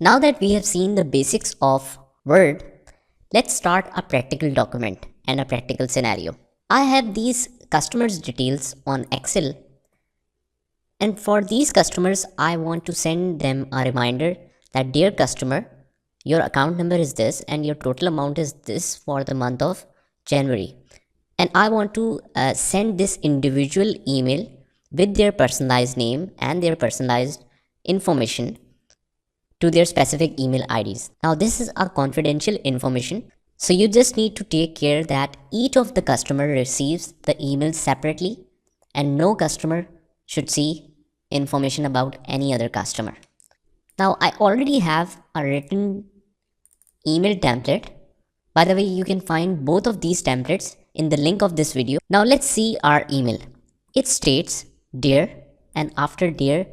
Now that we have seen the basics of Word, let's start a practical document and a practical scenario. I have these customers' details on Excel, and for these customers, I want to send them a reminder that, dear customer, your account number is this and your total amount is this for the month of January. And I want to send this individual email with their personalized name and their personalized information to their specific email IDs. Now this is a confidential information, so you just need to take care that each of the customer receives the email separately and no customer should see information about any other customer. Now I already have a written email template. By the way, you can find both of these templates in the link of this video. Now let's see our email. It states dear, and after dear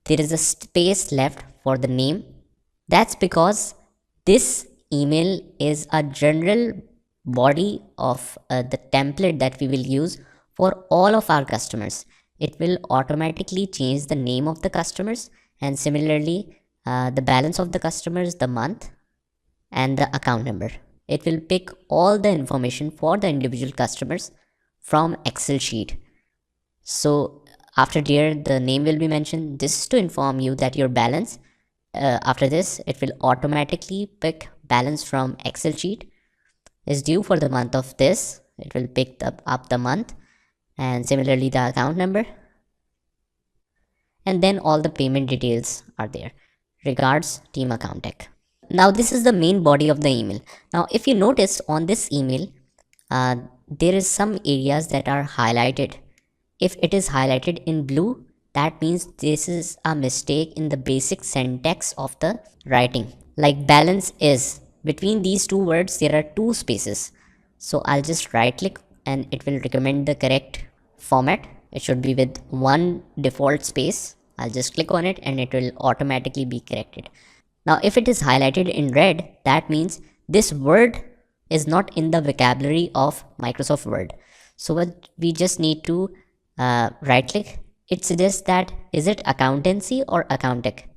there is a space left for the name. That's because this email is a general body of the template that we will use for all of our customers. It will automatically change the name of the customers, and similarly the balance of the customers, the month, and the account number. It will pick all the information for the individual customers from Excel sheet. So after dear, the name will be mentioned. This is to inform you that your balance, after this, it will automatically pick balance from Excel sheet is due for the month of this. It will pick up the month, and similarly the account number, and then all the payment details are there. Regards, Team Account Tech. Now this is the main body of the email. Now if you notice on this email, there is some areas that are highlighted. If it is highlighted in blue, that means this is a mistake in the basic syntax of the writing. Like balance is, between these two words there are two spaces. So I'll just right click and it will recommend the correct format. It should be with one default space. I'll just click on it and it will automatically be corrected. Now if it is highlighted in red, that means this word is not in the vocabulary of Microsoft Word. So what we just need to right click. It suggests that is it accountancy or account tech.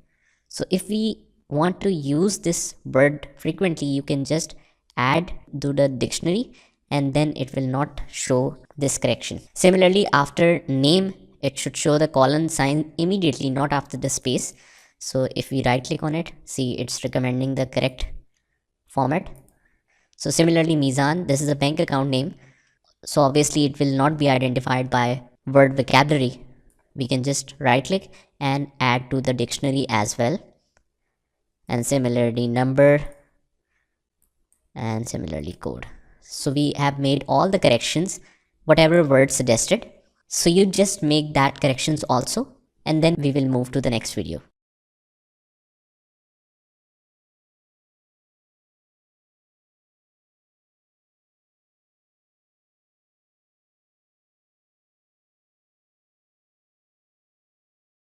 So if we want to use this word frequently, you can just add to the dictionary and then it will not show this correction. Similarly, after name, it should show the colon sign immediately, not after the space. So if we right click on it, see it's recommending the correct format. So similarly, Mizan, this is a bank account name. So obviously it will not be identified by word vocabulary. We can just right click and add to the dictionary as well. And similarly number, and similarly code. So we have made all the corrections, whatever word suggested. So you just make that corrections also, and then we will move to the next video.